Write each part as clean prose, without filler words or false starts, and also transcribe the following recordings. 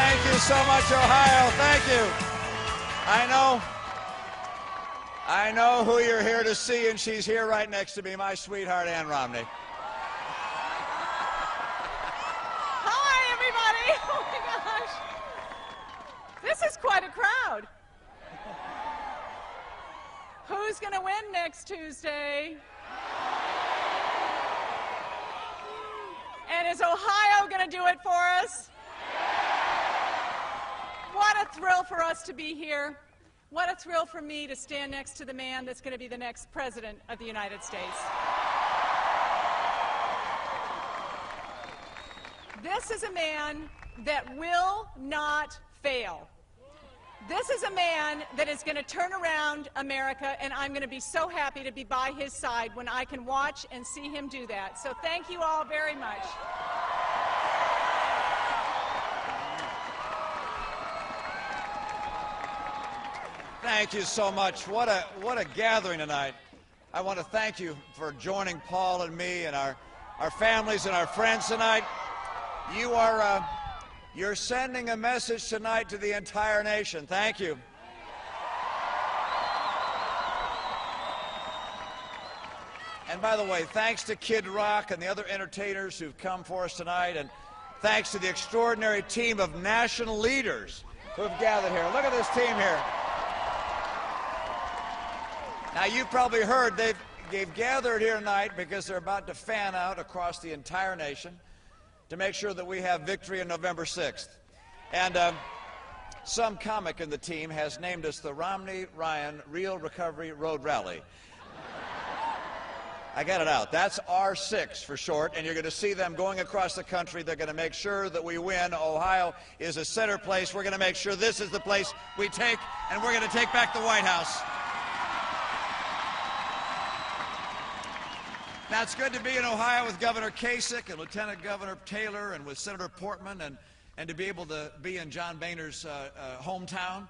Thank you so much, Ohio. Thank you. I know who you're here to see, and she's here right next to me, my sweetheart, Ann Romney. Hi, everybody. Oh, my gosh. This is quite a crowd. Who's going to win next Tuesday? And is Ohio going to do it for us? What a thrill for us to be here. What a thrill for me to stand next to the man that's going to be the next president of the United States. This is a man that will not fail. This is a man that is going to turn around America, and I'm going to be so happy to be by his side when I can watch and see him do that. So thank you all very much. Thank you so much. What a gathering tonight. I want to thank you for joining Paul and me and our families and our friends tonight. You're sending a message tonight to the entire nation. Thank you. And by the way, thanks to Kid Rock and the other entertainers who've come for us tonight, and thanks to the extraordinary team of national leaders who have gathered here. Look at this team here. Now, you've probably heard they've gathered here tonight because they're about to fan out across the entire nation to make sure that we have victory on November 6th. And some comic in the team has named us the Romney-Ryan Real Recovery Road Rally. I got it out. That's R6 for short, and you're going to see them going across the country. They're going to make sure that we win. Ohio is a center place. We're going to make sure this is the place we take, and we're going to take back the White House. Now, it's good to be in Ohio with Governor Kasich and Lieutenant Governor Taylor and with Senator Portman, and to be able to be in John Boehner's hometown.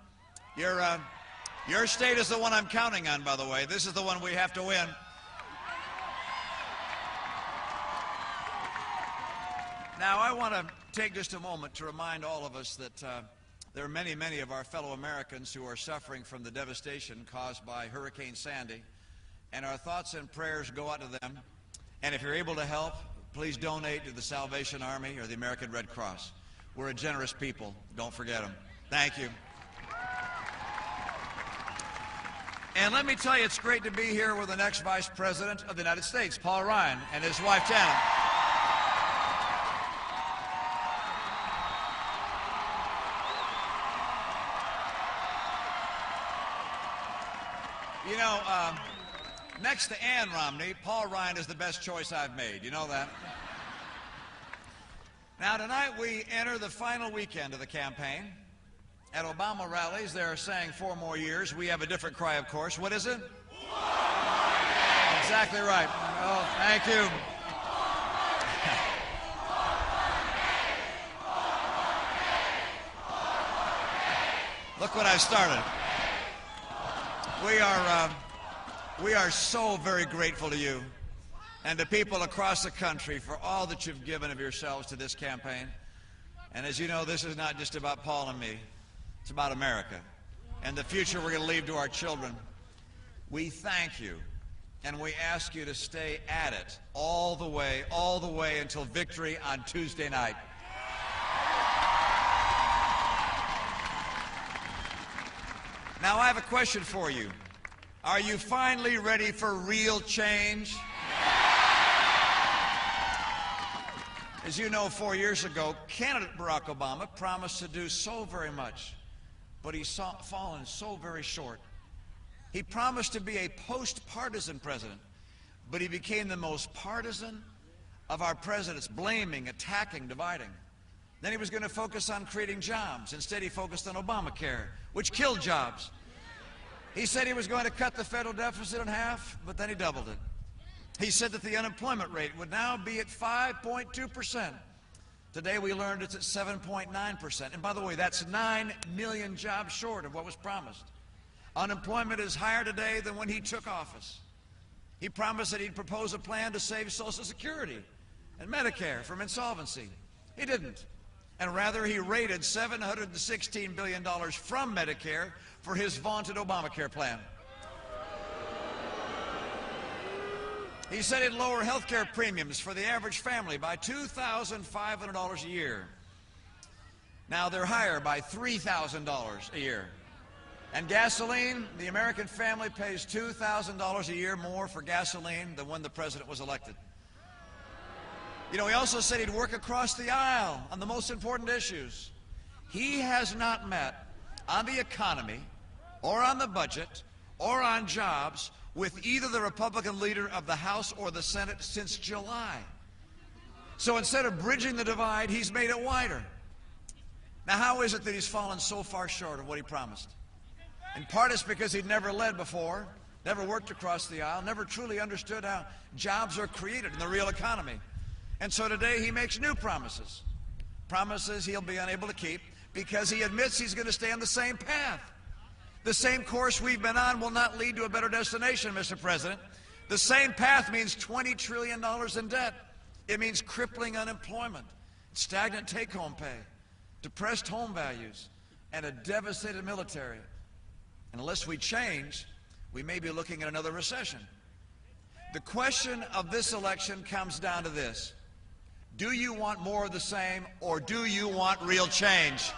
Your state is the one I'm counting on, by the way. This is the one we have to win. Now, I want to take just a moment to remind all of us that there are many, many of our fellow Americans who are suffering from the devastation caused by Hurricane Sandy. And our thoughts and prayers go out to them. And if you're able to help, please donate to the Salvation Army or the American Red Cross. We're a generous people. Don't forget them. Thank you. And let me tell you, it's great to be here with the next Vice President of the United States, Paul Ryan, and his wife, Janet. You know, next to Ann Romney, Paul Ryan is the best choice I've made. You know that? Now, tonight we enter the final weekend of the campaign. At Obama rallies, they're saying 4 more years. We have a different cry, of course. What is it? Exactly right. Oh, thank you. Look what I started. We are so very grateful to you and to people across the country for all that you've given of yourselves to this campaign. And as you know, this is not just about Paul and me. It's about America and the future we're going to leave to our children. We thank you, and we ask you to stay at it all the way until victory on Tuesday night. Now, I have a question for you. Are you finally ready for real change? As you know, 4 years ago, candidate Barack Obama promised to do so very much, but he's fallen so very short. He promised to be a post-partisan president, but he became the most partisan of our presidents, blaming, attacking, dividing. Then he was going to focus on creating jobs. Instead, he focused on Obamacare, which killed jobs. He said he was going to cut the federal deficit in half, but then he doubled it. He said that the unemployment rate would now be at 5.2%. Today we learned it's at 7.9%. And by the way, that's 9 million jobs short of what was promised. Unemployment is higher today than when he took office. He promised that he'd propose a plan to save Social Security and Medicare from insolvency. He didn't. and rather he raided $716 billion from Medicare for his vaunted Obamacare plan. He said he'd lower health care premiums for the average family by $2,500 a year. Now they're higher by $3,000 a year. And gasoline, the American family pays $2,000 a year more for gasoline than when the president was elected. You know, he also said he'd work across the aisle on the most important issues. He has not met on the economy or on the budget or on jobs with either the Republican leader of the House or the Senate since July. So instead of bridging the divide, he's made it wider. Now, how is it that he's fallen so far short of what he promised? In part, it's because he'd never led before, never worked across the aisle, never truly understood how jobs are created in the real economy. And so today he makes new promises, promises he'll be unable to keep because he admits he's going to stay on the same path. The same course we've been on will not lead to a better destination, Mr. President. The same path means $20 trillion in debt. It means crippling unemployment, stagnant take-home pay, depressed home values, and a devastated military. And unless we change, we may be looking at another recession. The question of this election comes down to this. Do you want more of the same, or do you want real change?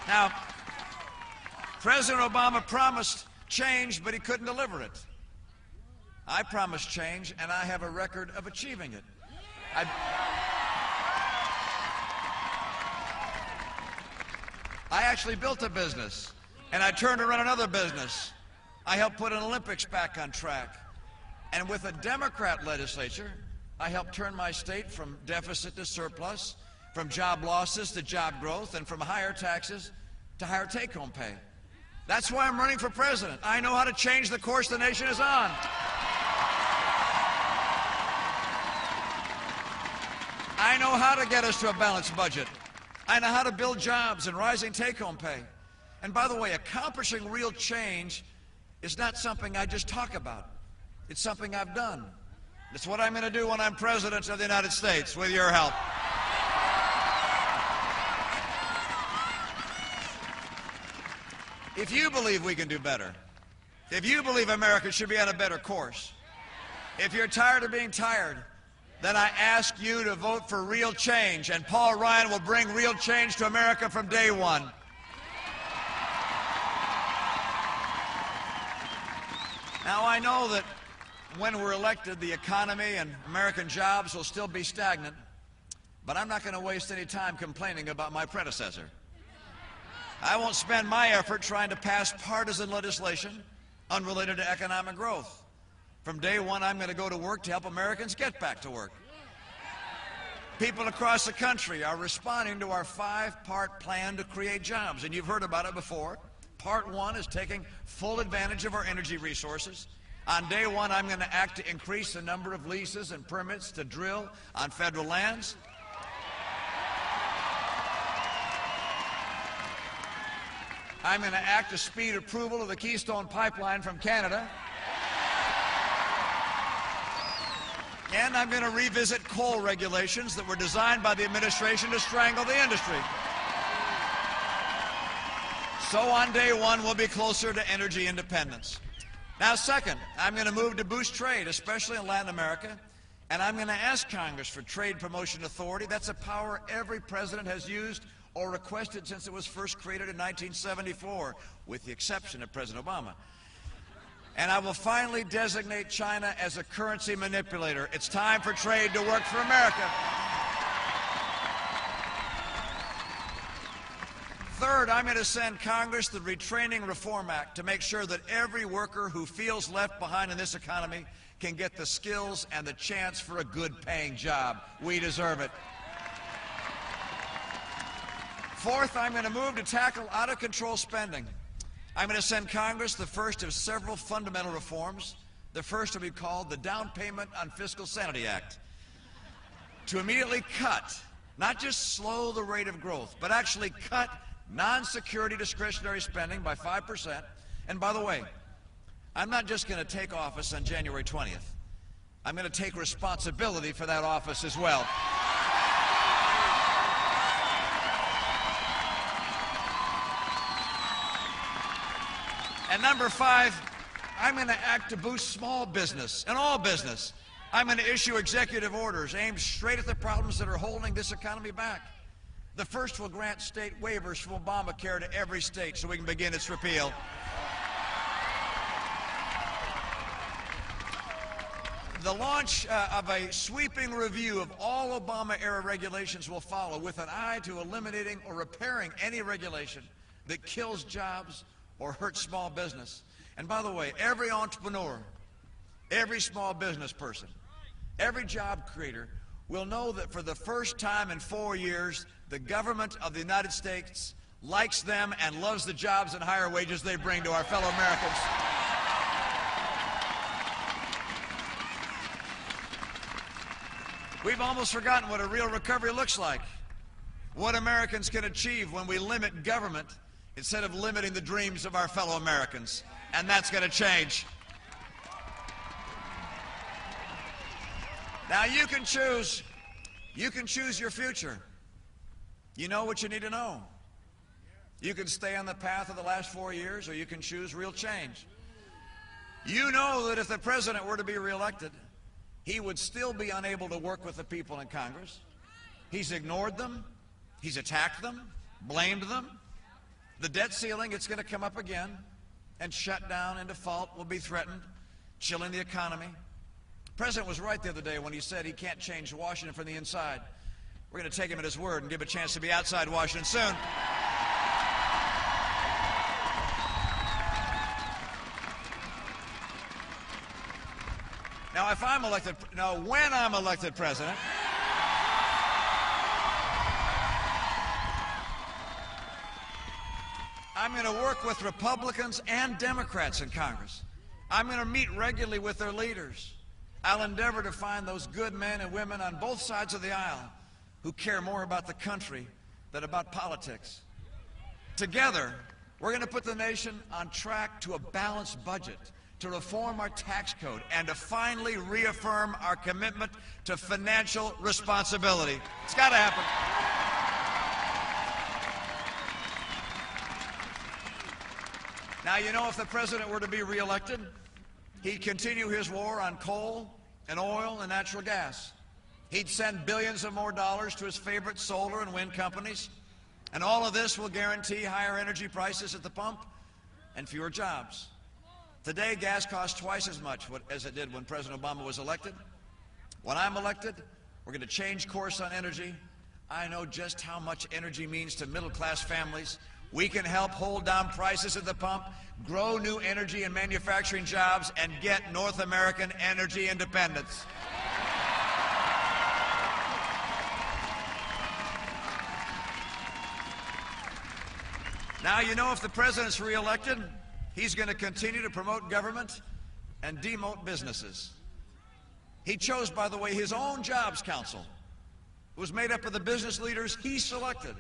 Now, President Obama promised change, but he couldn't deliver it. I promised change, and I have a record of achieving it. I actually built a business, and I turned to run another business. I helped put an Olympics back on track. And with a Democrat legislature, I helped turn my state from deficit to surplus, from job losses to job growth, and from higher taxes to higher take-home pay. That's why I'm running for president. I know how to change the course the nation is on. I know how to get us to a balanced budget. I know how to build jobs and rising take-home pay. And by the way, accomplishing real change is not something I just talk about. It's something I've done. It's what I'm going to do when I'm president of the United States, with your help. If you believe we can do better, if you believe America should be on a better course, if you're tired of being tired, then I ask you to vote for real change, and Paul Ryan will bring real change to America from day one. Now, I know that when we're elected, the economy and American jobs will still be stagnant, but I'm not going to waste any time complaining about my predecessor. I won't spend my effort trying to pass partisan legislation unrelated to economic growth. From day one, I'm going to go to work to help Americans get back to work. People across the country are responding to our 5-part plan to create jobs, and you've heard about it before. Part 1 is taking full advantage of our energy resources. On day one, I'm going to act to increase the number of leases and permits to drill on federal lands. I'm going to act to speed approval of the Keystone Pipeline from Canada. And I'm going to revisit coal regulations that were designed by the administration to strangle the industry. So on day one, we'll be closer to energy independence. Now, second, I'm going to move to boost trade, especially in Latin America, and I'm going to ask Congress for trade promotion authority. That's a power every president has used or requested since it was first created in 1974, with the exception of President Obama. And I will finally designate China as a currency manipulator. It's time for trade to work for America. Third, I'm going to send Congress the Retraining Reform Act to make sure that every worker who feels left behind in this economy can get the skills and the chance for a good-paying job. We deserve it. Fourth, I'm going to move to tackle out-of-control spending. I'm going to send Congress the first of several fundamental reforms. The first will be called the Down Payment on Fiscal Sanity Act, to immediately cut, not just slow the rate of growth, but actually cut non-security discretionary spending by 5%. And by the way, I'm not just going to take office on January 20th. I'm going to take responsibility for that office as well. And number 5, I'm going to act to boost small business and all business. I'm going to issue executive orders aimed straight at the problems that are holding this economy back. The first will grant state waivers from Obamacare to every state so we can begin its repeal. The launch of a sweeping review of all Obama-era regulations will follow with an eye to eliminating or repairing any regulation that kills jobs or hurts small business. And by the way, every entrepreneur, every small business person, every job creator will know that for the first time in 4 years, the government of the United States likes them and loves the jobs and higher wages they bring to our fellow Americans. We've almost forgotten what a real recovery looks like, what Americans can achieve when we limit government instead of limiting the dreams of our fellow Americans. And that's going to change. Now you can choose your future. You know what you need to know. You can stay on the path of the last 4 years, or you can choose real change. You know that if the president were to be reelected, he would still be unable to work with the people in Congress. He's ignored them. He's attacked them, blamed them. The debt ceiling, it's going to come up again, and shutdown and default will be threatened, chilling the economy. The president was right the other day when he said he can't change Washington from the inside. We're going to take him at his word and give a chance to be outside Washington soon. Now, when I'm elected president, I'm going to work with Republicans and Democrats in Congress. I'm going to meet regularly with their leaders. I'll endeavor to find those good men and women on both sides of the aisle who care more about the country than about politics. Together, we're going to put the nation on track to a balanced budget, to reform our tax code, and to finally reaffirm our commitment to financial responsibility. It's got to happen. Now, you know, if the president were to be reelected, he'd continue his war on coal and oil and natural gas. He'd send billions of more dollars to his favorite solar and wind companies. And all of this will guarantee higher energy prices at the pump and fewer jobs. Today, gas costs twice as much as it did when President Obama was elected. When I'm elected, we're going to change course on energy. I know just how much energy means to middle-class families. We can help hold down prices at the pump, grow new energy and manufacturing jobs, and get North American energy independence. Now, you know, if the president's reelected, he's going to continue to promote government and demote businesses. He chose, by the way, his own Jobs Council. It was made up of the business leaders he selected.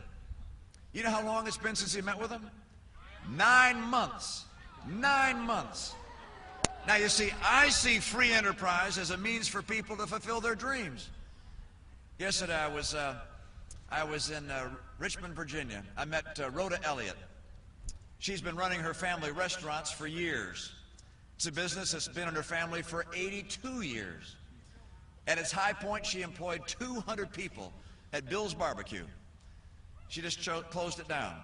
You know how long it's been since he met with them? 9 months. 9 months. Now, you see, I see free enterprise as a means for people to fulfill their dreams. Yesterday, I was in Richmond, Virginia. I met Rhoda Elliott. She's been running her family restaurants for years. It's a business that's been in her family for 82 years. At its high point, she employed 200 people at Bill's Barbecue. She just closed it down,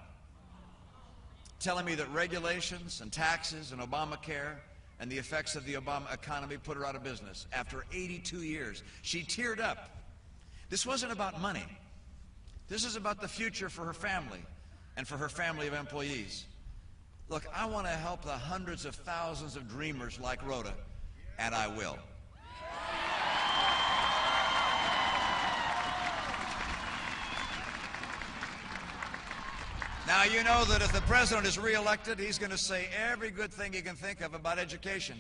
telling me that regulations and taxes and Obamacare and the effects of the Obama economy put her out of business after 82 years. She teared up. This wasn't about money. This is about the future for her family and for her family of employees. Look, I want to help the hundreds of thousands of dreamers like Rhoda, and I will. Now, you know that if the president is reelected, he's going to say every good thing he can think of about education.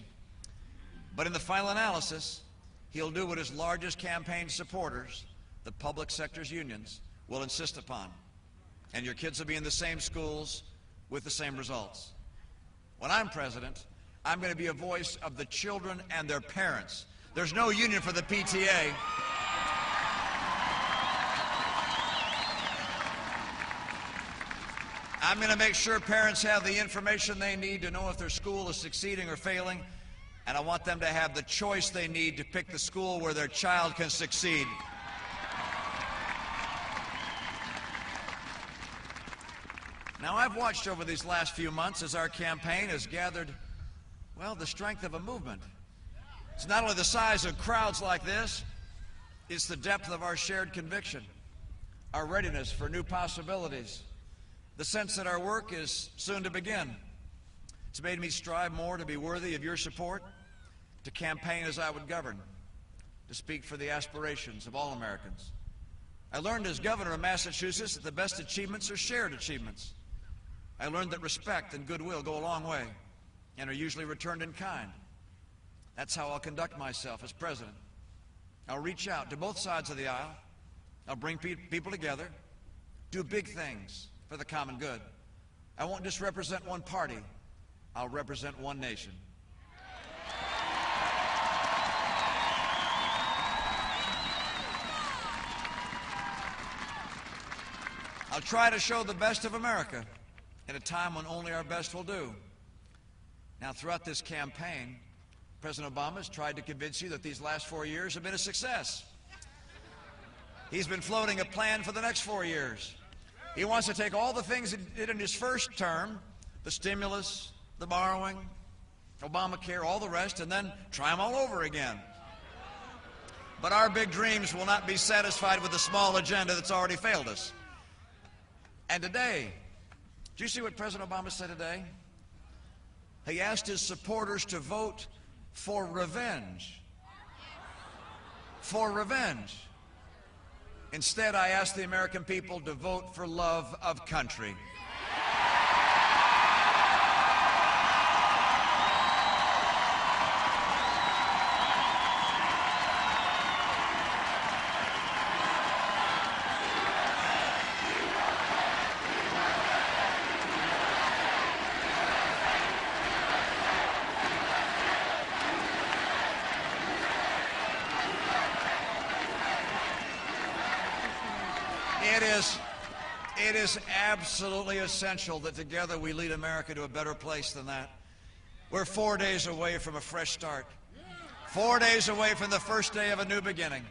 But in the final analysis, he'll do what his largest campaign supporters, the public sector's unions, will insist upon. And your kids will be in the same schools with the same results. When I'm president, I'm going to be a voice of the children and their parents, There's no union for the PTA. I'm going to make sure parents have the information they need to know if their school is succeeding or failing, and I want them to have the choice they need to pick the school where their child can succeed. Now, I've watched over these last few months as our campaign has gathered, well, the strength of a movement. It's not only the size of crowds like this, it's the depth of our shared conviction, our readiness for new possibilities, the sense that our work is soon to begin. It's made me strive more to be worthy of your support, to campaign as I would govern, to speak for the aspirations of all Americans. I learned as governor of Massachusetts that the best achievements are shared achievements. I learned that respect and goodwill go a long way and are usually returned in kind. That's how I'll conduct myself as president. I'll reach out to both sides of the aisle. I'll bring people together, do big things for the common good. I won't just represent one party. I'll represent one nation. I'll try to show the best of America at a time when only our best will do. Now, throughout this campaign, President Obama has tried to convince you that these last 4 years have been a success. He's been floating a plan for the next 4 years. He wants to take all the things he did in his first term, the stimulus, the borrowing, Obamacare, all the rest, and then try them all over again. But our big dreams will not be satisfied with the small agenda that's already failed us. And today, did you see what President Obama said today? He asked his supporters to vote for revenge. For revenge. Instead, I asked the American people to vote for love of country. It is absolutely essential that together we lead America to a better place than that. We're 4 days away from a fresh start. 4 days away from the first day of a new beginning.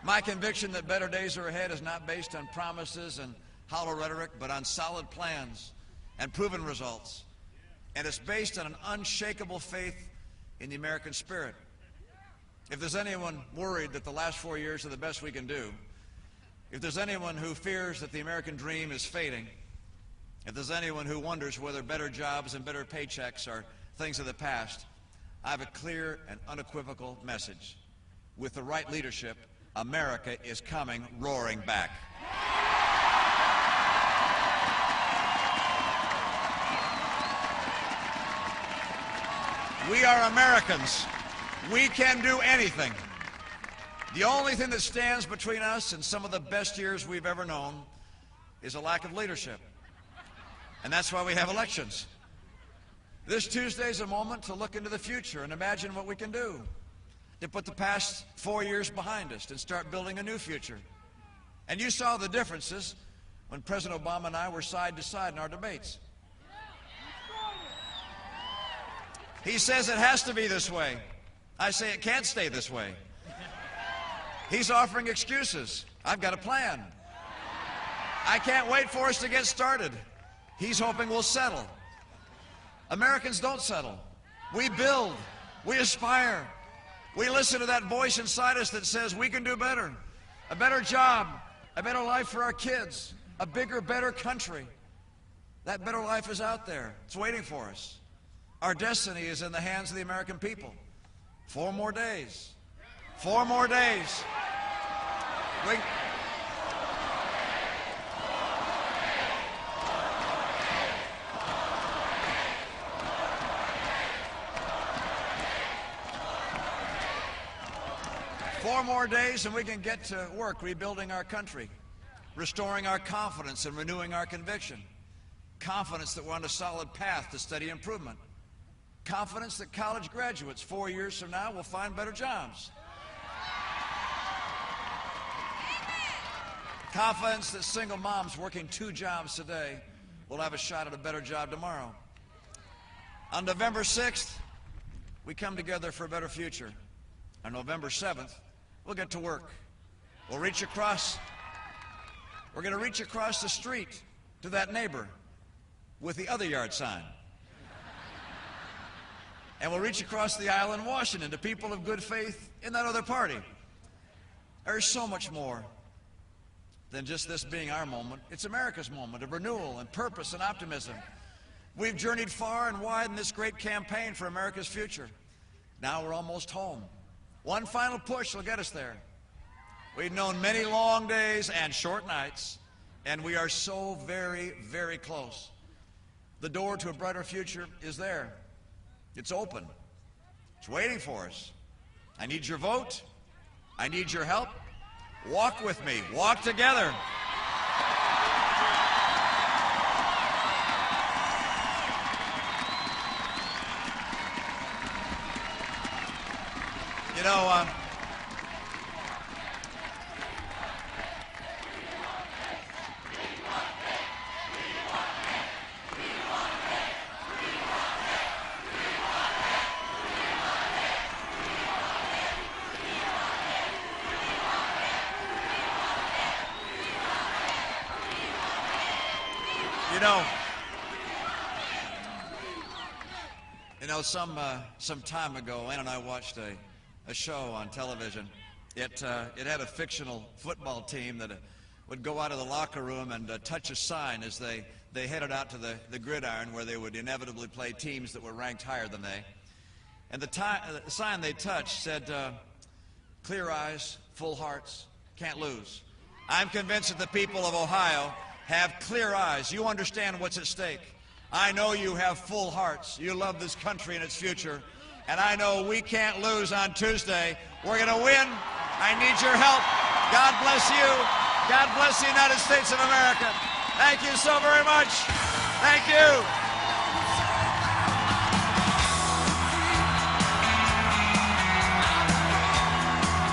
My conviction that better days are ahead is not based on promises and hollow rhetoric, but on solid plans and proven results. And it's based on an unshakable faith in the American spirit. If there's anyone worried that the last 4 years are the best we can do, if there's anyone who fears that the American dream is fading, if there's anyone who wonders whether better jobs and better paychecks are things of the past, I have a clear and unequivocal message. With the right leadership, America is coming roaring back. We are Americans. We can do anything. The only thing that stands between us and some of the best years we've ever known is a lack of leadership. And that's why we have elections. This Tuesday is a moment to look into the future and imagine what we can do, to put the past 4 years behind us and start building a new future. And you saw the differences when President Obama and I were side to side in our debates. He says it has to be this way. I say it can't stay this way. He's offering excuses. I've got a plan. I can't wait for us to get started. He's hoping we'll settle. Americans don't settle. We build. We aspire. We listen to that voice inside us that says we can do better. A better job. A better life for our kids. A bigger, better country. That better life is out there. It's waiting for us. Our destiny is in the hands of the American people. 4 more days. 4 more days. We... 4 more days and we can get to work rebuilding our country, restoring our confidence and renewing our conviction. Confidence that we're on a solid path to steady improvement. Confidence that college graduates 4 years from now will find better jobs. Confidence that single moms working 2 jobs today will have a shot at a better job tomorrow. On November 6th, we come together for a better future. On November 7th, we'll get to work. We're going to reach across the street to that neighbor with the other yard sign. And we'll reach across the aisle in Washington to people of good faith in that other party. There's so much more than just this being our moment. It's America's moment of renewal and purpose and optimism. We've journeyed far and wide in this great campaign for America's future. Now we're almost home. One final push will get us there. We've known many long days and short nights, and we are so very, very close. The door to a brighter future is there. It's open. It's waiting for us. I need your vote. I need your help. Walk with me. Walk together. You know, some time ago, Ann and I watched a show on television. It had a fictional football team that would go out of the locker room and touch a sign as they headed out to the gridiron where they would inevitably play teams that were ranked higher than they. And the sign they touched said, clear eyes, full hearts, can't lose. I'm convinced that the people of Ohio have clear eyes. You understand what's at stake. I know you have full hearts. You love this country and its future. And I know we can't lose on Tuesday. We're going to win. I need your help. God bless you. God bless the United States of America. Thank you so very much. Thank you.